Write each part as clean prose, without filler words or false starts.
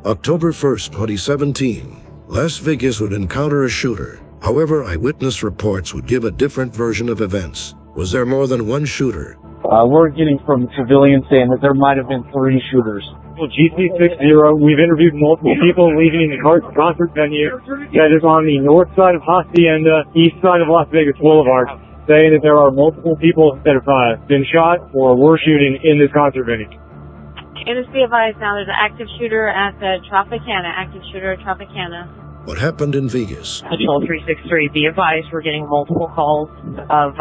October 1st, 2017. Las Vegas would encounter a shooter. However, eyewitness reports would give a different version of events. Was there more than one shooter? We're getting from civilians saying that there might have been 3 shooters. Well, GC60, we've interviewed multiple people leaving the concert venue that is on the north side of Hacienda, east side of Las Vegas Boulevard, saying that there are multiple people that have been shot or were shooting in this concert venue. Just be advised now, there's an active shooter at the Tropicana. What happened in Vegas? Patrol 363, be advised, we're getting multiple calls of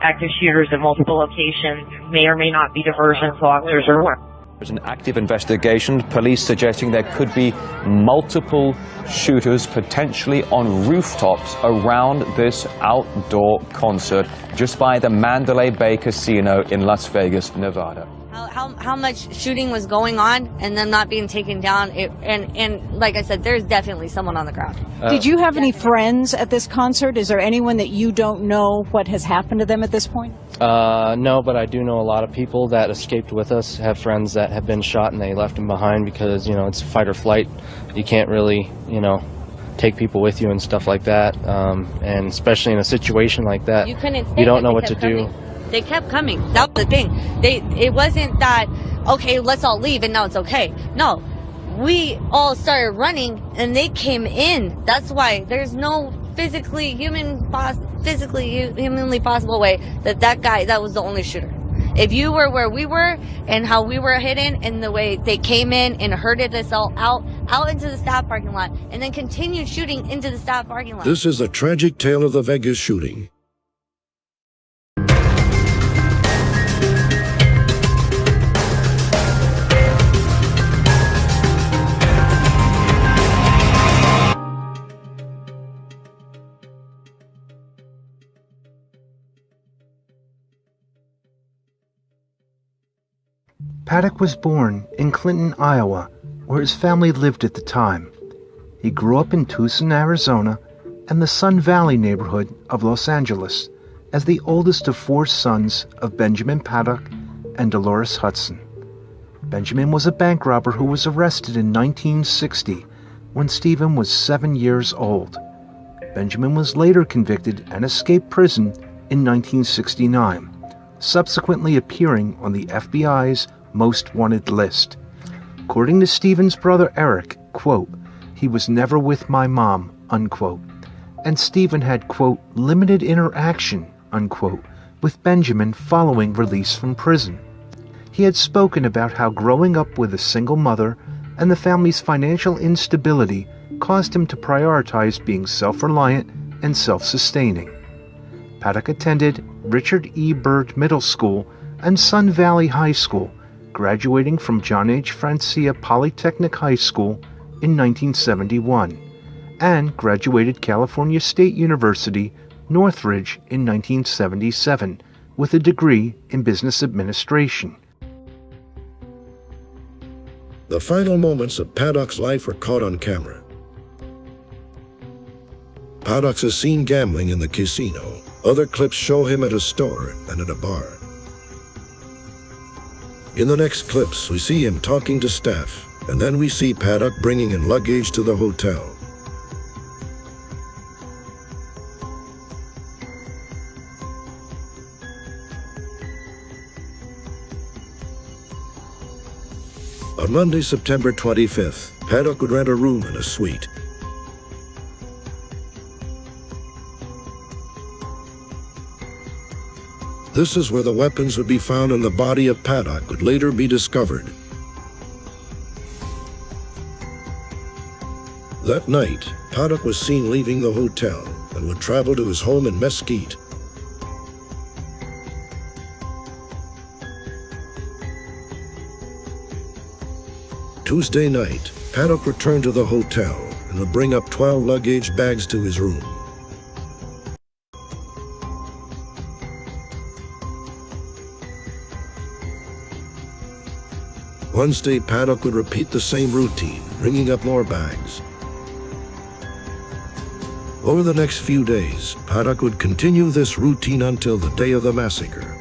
active shooters at multiple locations. May or may not be diversions, so officers are aware. There's an active investigation, police suggesting there could be multiple shooters potentially on rooftops around this outdoor concert just by the Mandalay Bay Casino in Las Vegas, Nevada. How much shooting was going on and them not being taken down, and like I said, there's definitely someone on the ground. Did you have any friends at this concert? Is there anyone that you don't know what has happened to them at this point? No, but I do know a lot of people that escaped with us, have friends that have been shot and they left them behind because, you know, it's fight or flight. You can't really, you know, take people with you and stuff like that, and especially in a situation like that, you don't know what to do. They kept coming. That was the thing. It wasn't that, okay, let's all leave and now it's okay. No, we all started running and they came in. That's why there's no humanly possible way that guy, that was the only shooter. If you were where we were and how we were hidden and the way they came in and herded us all out into the staff parking lot and then continued shooting into the staff parking lot. This is the tragic tale of the Vegas shooting. Paddock was born in Clinton, Iowa, where his family lived at the time. He grew up in Tucson, Arizona, and the Sun Valley neighborhood of Los Angeles as the oldest of 4 sons of Benjamin Paddock and Dolores Hudson. Benjamin was a bank robber who was arrested in 1960 when Stephen was 7 years old. Benjamin was later convicted and escaped prison in 1969, subsequently appearing on the FBI's Most Wanted list. According to Stephen's brother Eric, quote, he was never with my mom, unquote, and Stephen had, quote, limited interaction, unquote, with Benjamin following release from prison. He had spoken about how growing up with a single mother and the family's financial instability caused him to prioritize being self-reliant and self-sustaining. Paddock attended Richard E. Byrd Middle School and Sun Valley High School, graduating from John H. Francia Polytechnic High School in 1971, and graduated California State University, Northridge in 1977, with a degree in business administration. The final moments of Paddock's life are caught on camera. Paddock is seen gambling in the casino. Other clips show him at a store and at a bar. In the next clips, we see him talking to staff, and then we see Paddock bringing in luggage to the hotel. On Monday, September 25th, Paddock would rent a room in a suite. This is where the weapons would be found and the body of Paddock would later be discovered. That night, Paddock was seen leaving the hotel and would travel to his home in Mesquite. Tuesday night, Paddock returned to the hotel and would bring up 12 luggage bags to his room. Wednesday, Paddock would repeat the same routine, bringing up more bags. Over the next few days, Paddock would continue this routine until the day of the massacre.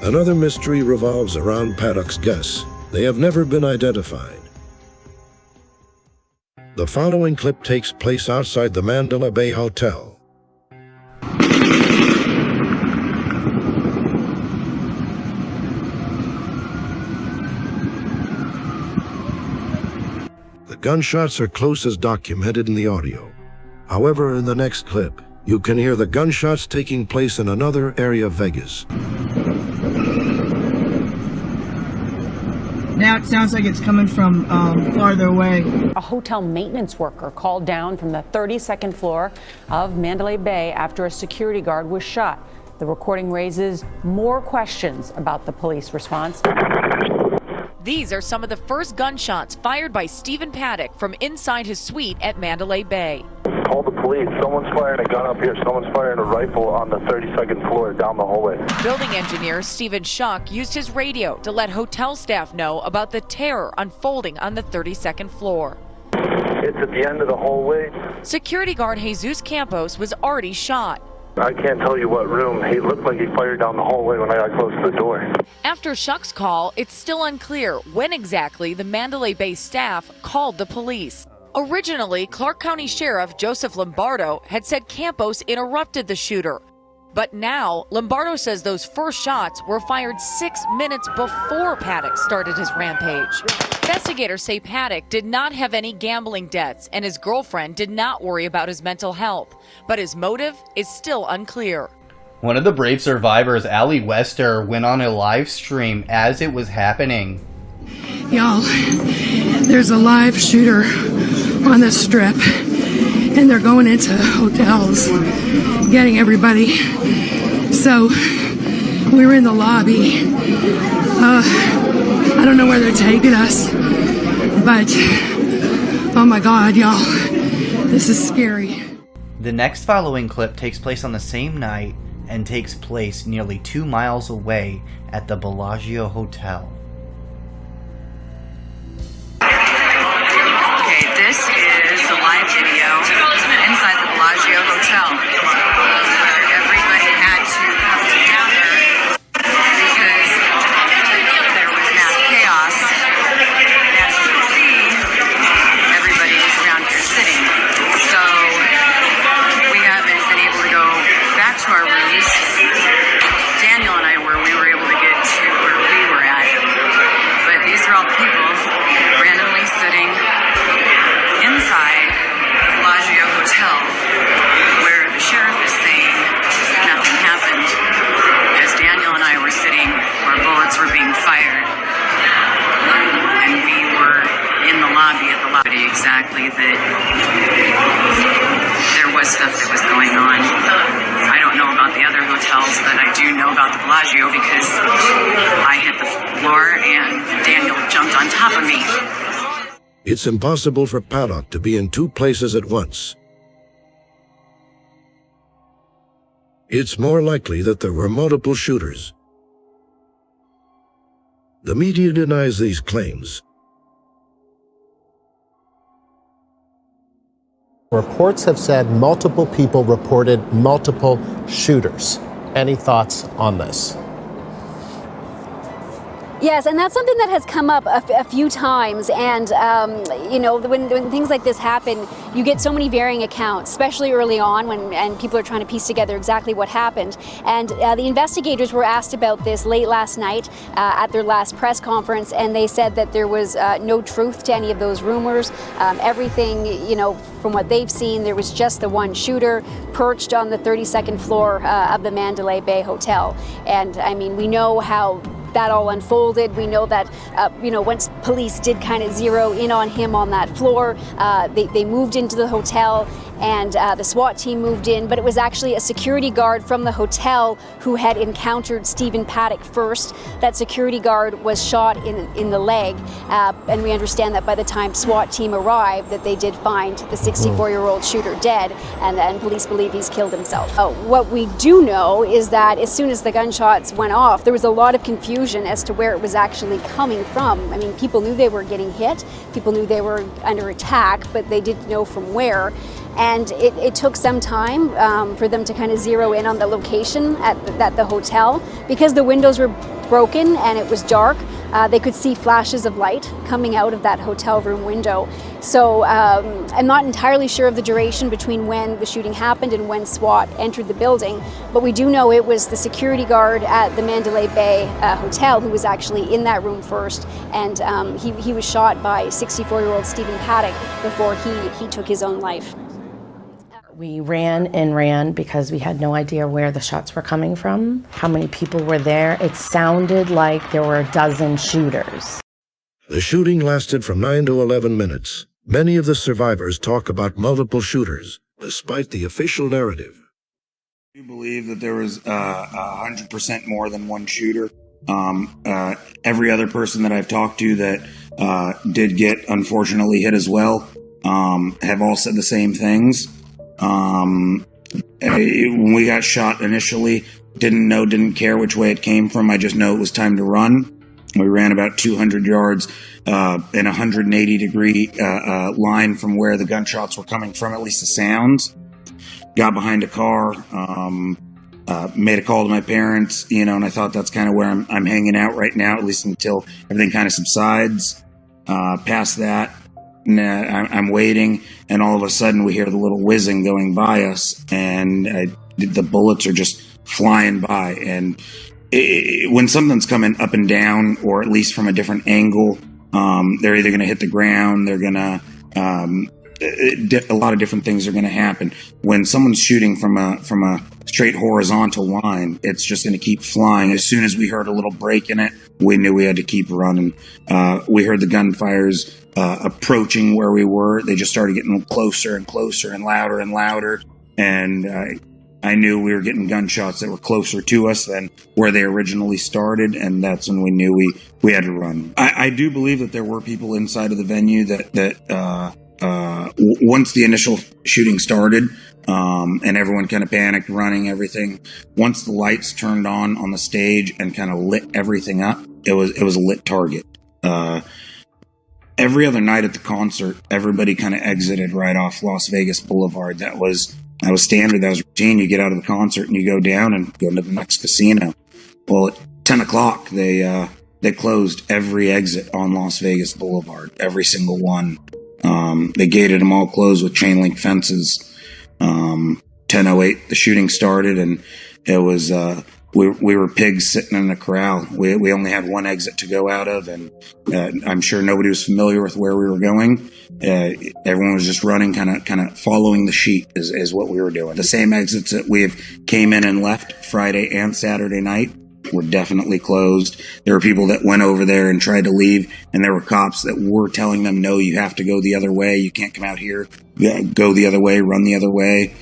Another mystery revolves around Paddock's guests. They have never been identified. The following clip takes place outside the Mandalay Bay Hotel. The gunshots are close as documented in the audio. However, in the next clip, you can hear the gunshots taking place in another area of Vegas. Now it sounds like it's coming from farther away. A hotel maintenance worker called down from the 32nd floor of Mandalay Bay after a security guard was shot. The recording raises more questions about the police response. These are some of the first gunshots fired by Stephen Paddock from inside his suite at Mandalay Bay. Call the police. Someone's firing a gun up here. Someone's firing a rifle on the 32nd floor down the hallway. Building engineer Stephen Schuck used his radio to let hotel staff know about the terror unfolding on the 32nd floor. It's at the end of the hallway. Security guard Jesus Campos was already shot. I can't tell you what room. He looked like he fired down the hallway when I got close to the door. After Schuck's call, it's still unclear when exactly the Mandalay Bay staff called the police. Originally, Clark County Sheriff Joseph Lombardo had said Campos interrupted the shooter. But now, Lombardo says those first shots were fired 6 minutes before Paddock started his rampage. Investigators say Paddock did not have any gambling debts and his girlfriend did not worry about his mental health. But his motive is still unclear. One of the brave survivors, Allie Wester, went on a live stream as it was happening. Y'all, there's a live shooter on the strip, and they're going into hotels, getting everybody. So, we were in the lobby. I don't know where they're taking us, but oh my God, y'all, this is scary. The next following clip takes place on the same night and takes place nearly 2 miles away at the Bellagio Hotel. Okay, this is the live video inside the Bellagio Hotel, where everybody had to come together because there was mass chaos. And as you can see, everybody is around here sitting. So we haven't been able to go back to our rooms. Daniel and I we were able to get to where we were at. But these are all people randomly sitting inside the Bellagio Hotel, where the sheriff is saying nothing happened, as Daniel and I were sitting where bullets were being fired, and we were in the lobby at the lobby exactly that there was stuff that was going on. I don't know about the other hotels, but I do know about the Bellagio because I hit the floor and Daniel jumped on top of me. It's impossible for Paddock to be in two places at once. It's more likely that there were multiple shooters. The media denies these claims. Reports have said multiple people reported multiple shooters. Any thoughts on this? Yes, and that's something that has come up a few times. And, you know, when things like this happen, you get so many varying accounts, especially early on and people are trying to piece together exactly what happened. And the investigators were asked about this late last night at their last press conference, and they said that there was no truth to any of those rumors. Everything, you know, from what they've seen, there was just the one shooter perched on the 32nd floor of the Mandalay Bay Hotel. And, I mean, we know how that all unfolded. We know that, you know, once police did kind of zero in on him on that floor, they moved into the hotel and the SWAT team moved in, but it was actually a security guard from the hotel who had encountered Stephen Paddock first. That security guard was shot in the leg, and we understand that by the time SWAT team arrived that they did find the 64-year-old shooter dead, and police believe he's killed himself. What we do know is that as soon as the gunshots went off, there was a lot of confusion as to where it was actually coming from. I mean, people knew they were getting hit, people knew they were under attack, but they didn't know from where. And it took some time for them to kind of zero in on the location at the hotel, because the windows were broken and it was dark. They could see flashes of light coming out of that hotel room window. So I'm not entirely sure of the duration between when the shooting happened and when SWAT entered the building, but we do know it was the security guard at the Mandalay Bay Hotel who was actually in that room first, and he was shot by 64-year-old Stephen Paddock before he took his own life. We ran because we had no idea where the shots were coming from, how many people were there. It sounded like there were a dozen shooters. The shooting lasted from 9 to 11 minutes. Many of the survivors talk about multiple shooters, despite the official narrative. I do believe that there was 100% more than one shooter. Every other person that I've talked to that did get unfortunately hit as well have all said the same things. When we got shot initially, didn't care which way it came from. I just know it was time to run. We ran about 200 yards in a 180-degree line from where the gunshots were coming from, at least the sounds. Got behind a car, made a call to my parents, and I thought that's kind of where I'm hanging out right now, at least until everything kind of subsides. Past that, I'm waiting, and all of a sudden we hear the little whizzing going by us, and the bullets are just flying by. And when something's coming up and down, or at least from a different angle, they're either going to hit the ground, they're going to a lot of different things are going to happen. When someone's shooting from a straight horizontal line, it's just going to keep flying. As soon as we heard a little break in it, we knew we had to keep running. We heard the gunfires approaching where we were. They just started getting closer and closer and louder and louder. And I knew we were getting gunshots that were closer to us than where they originally started, and that's when we knew we had to run. I do believe that there were people inside of the venue that once the initial shooting started, and everyone kind of panicked, running everything. Once the lights turned on the stage and kind of lit everything up, it was a lit target. Every other night at the concert, everybody kind of exited right off Las Vegas Boulevard. That was standard. That was routine. You get out of the concert and you go down and go to the next casino. Well, at 10 o'clock, they closed every exit on Las Vegas Boulevard, every single one. They gated them all closed with chain link fences. 10:08, the shooting started, and it was we were pigs sitting in a corral. We only had one exit to go out of, and I'm sure nobody was familiar with where we were going. Everyone was just running, kind of following the sheet is what we were doing. The same exits that we have came in and left Friday and Saturday night were definitely closed. There were people that went over there and tried to leave, and there were cops that were telling them, no, you have to go the other way. You can't come out here. Go the other way, run the other way.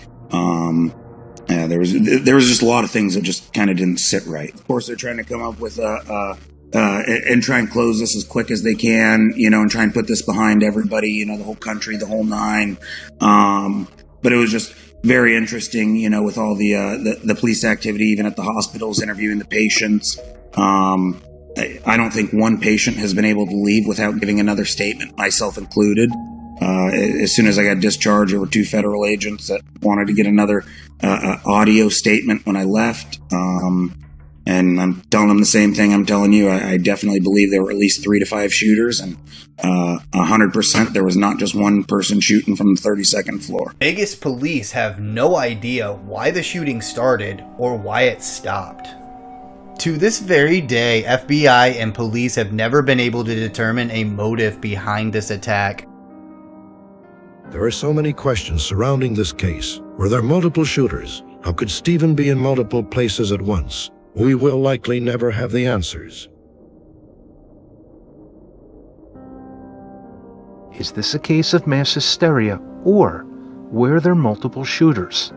There was just a lot of things that just kind of didn't sit right. Of course, they're trying to come up with and try and close this as quick as they can, and try and put this behind everybody, the whole country, the whole nine. But it was just very interesting, with all the police activity, even at the hospitals, interviewing the patients. I don't think one patient has been able to leave without giving another statement, myself included. As soon as I got discharged, there were 2 federal agents that wanted to get another audio statement when I left. And I'm telling them the same thing I'm telling you. I definitely believe there were at least 3 to 5 shooters, and 100% there was not just one person shooting from the 32nd floor. Vegas police have no idea why the shooting started or why it stopped. To this very day, FBI and police have never been able to determine a motive behind this attack. There are so many questions surrounding this case. Were there multiple shooters? How could Stephen be in multiple places at once? We will likely never have the answers. Is this a case of mass hysteria, or were there multiple shooters?